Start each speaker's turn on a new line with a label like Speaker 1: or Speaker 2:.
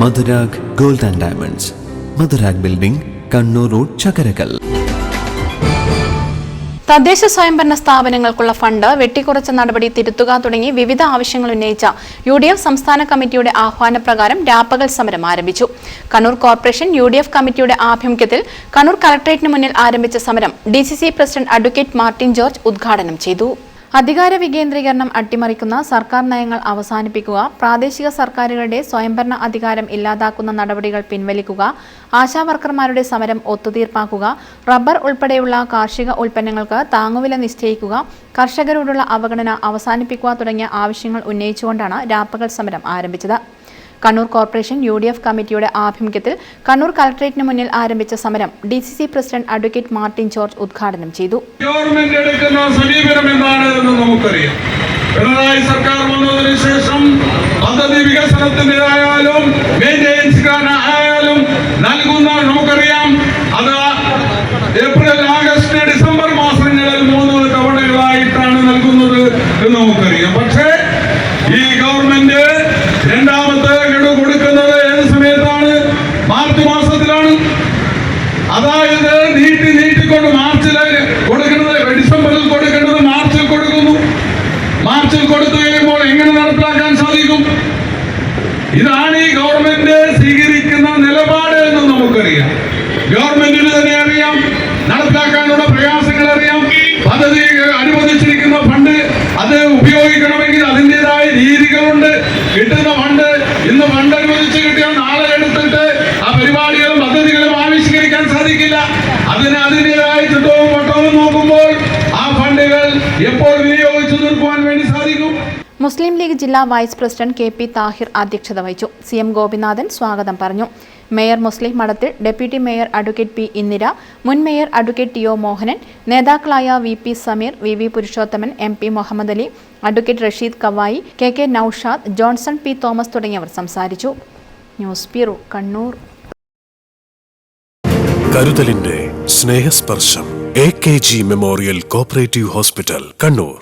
Speaker 1: Madhurag gold and diamonds, Madhurag building, Kannur road, Chakkarakal.
Speaker 2: തദ്ദേശ സ്വയംഭരണ സ്ഥാപനങ്ങൾക്കുള്ള fund വെട്ടിക്കുറച്ച നടപടി തിരുത്തുക തുടങ്ങി വിവിധ ആവശ്യങ്ങൾ ഉന്നയിച്ച UDF സംസ്ഥാന കമ്മിറ്റിയുടെ ആഹ്വാനപ്രകാരം രാപ്പകൽ സമരം ആരംഭിച്ചു. കണ്ണൂർ കോർപ്പറേഷൻ UDF കമ്മിറ്റിയുടെ ആഭിമുഖ്യത്തിൽ കണ്ണൂർ കളക്ടറേറ്റിന് മുന്നിൽ ആരംഭിച്ച സമരം DCC president advocate Martin George ഉദ്ഘാടനം ചെയ്തു. അധികാര വികേന്ദ്രീകരണം അട്ടിമറിക്കുന്ന സർക്കാർ നയങ്ങൾ അവസാനിപ്പിക്കുക, പ്രാദേശിക സർക്കാരുകളുടെ സ്വയംഭരണ അധികാരം ഇല്ലാതാക്കുന്ന നടപടികൾ പിൻവലിക്കുക, ആശാവർക്കർമാരുടെ സമരം ഒത്തുതീർപ്പാക്കുക, റബ്ബർ ഉൾപ്പെടെയുള്ള കാർഷിക ഉൽപ്പന്നങ്ങൾക്ക് താങ്ങുവില നിശ്ചയിക്കുക, കർഷകരോടുള്ള അവഗണന അവസാനിപ്പിക്കുക തുടങ്ങിയ ആവശ്യങ്ങൾ ഉന്നയിച്ചുകൊണ്ടാണ് രാപ്പകൽ സമരം ആരംഭിച്ചത്. കണ്ണൂർ കോർപ്പറേഷൻ UDF കമ്മിറ്റിയുടെ ആഭിമുഖ്യത്തിൽ കണ്ണൂർ കളക്ടറേറ്റിന് മുന്നിൽ ആരംഭിച്ച സമരം DCC president advocate Martin George ഉദ്ഘാടനം ചെയ്തു.
Speaker 3: ഗവൺമെന്റ് എടുക്കുന്ന സമീപനം എന്താണെന്ന് നമുക്കറിയാം. പിണറായി സർക്കാർ വന്നതിന് ശേഷം പദ്ധതി വികസനത്തിൻ്റെതായാലും മെയിൻ്റെനൻസിനായാലും നൽകുന്ന നമുക്കറിയാം, അത് ഏപ്രിൽ, ആഗസ്റ്റ്, ഡിസംബർ മാസങ്ങളിൽ 3 തവണകളായിട്ടാണ് നൽകുന്നത് എന്ന് നമുക്കറിയാം. പക്ഷേ ഈ ഗവൺമെന്റ് രണ്ടാമത്തെ ഗഡു കൊടുക്കുന്നത് ഏത് സമയത്താണ്? മാർച്ച് മാസത്തിലാണ്. അതായത് നീട്ടിക്കൊണ്ട് മാർച്ചിൽ കൊടുക്കുന്നത്, ഡിസംബറിൽ കൊടുക്കേണ്ടത് മാർച്ചിൽ കൊടുക്കുന്നു. മാർച്ചിൽ കൊടുത്തു കഴിയുമ്പോൾ എങ്ങനെ നടപ്പിലാക്കാൻ സാധിക്കും? ഇതാണ് ഈ ഗവൺമെന്റ് സ്വീകരിക്കുന്ന നിലപാട് എന്ന് നമുക്കറിയാം. ഗവൺമെന്റിന് തന്നെ അറിയാം, നടപ്പിലാക്കാനുള്ള പ്രയാസങ്ങൾ അറിയാം. പദ്ധതി അനുവദിച്ചിരിക്കുന്ന ഫണ്ട് അത് ഉപയോഗിക്കണമെങ്കിൽ അതിൻ്റെതായ രീതികളുണ്ട്. കിട്ടുന്ന ഫണ്ട് ഇന്ന് ഫണ്ട് അനുവദിച്ച് കിട്ടിയാൽ നാളെ എടുത്തിട്ട് ആ പരിപാടികളും പദ്ധതികളും ആവിഷ്കരിക്കാൻ സാധിക്കില്ല. അതിൻ്റെതായ ചുട്ടവും വട്ടവും നോക്കുമ്പോൾ ആ ഫണ്ടുകൾ എപ്പോൾ വിനിയോഗിച്ചു തീർക്കുവാൻ വേണ്ടി സാധിക്കും.
Speaker 2: മുസ്ലിം ലീഗ് ജില്ലാ വൈസ് പ്രസിഡന്റ് KP താഹിർ അധ്യക്ഷത വഹിച്ചു. CM ഗോപിനാഥൻ സ്വാഗതം പറഞ്ഞു. Mayor Muslim Madathil, deputy mayor advocate P Indira, മുൻ മേയർ അഡ്വക്കേറ്റ് TO മോഹനൻ, നേതാക്കളായ VP Sameer, VV Purushothaman, MP Muhammad Ali, advocate Rasheed Kavayi, KK Noushad, Johnson P Thomas തുടങ്ങിയവർ സംസാരിച്ചു. News bureau, Kannur.
Speaker 4: കരുതലിന്റെ സ്നേഹസ്പർശം AKG memorial cooperative hospital, Kannur.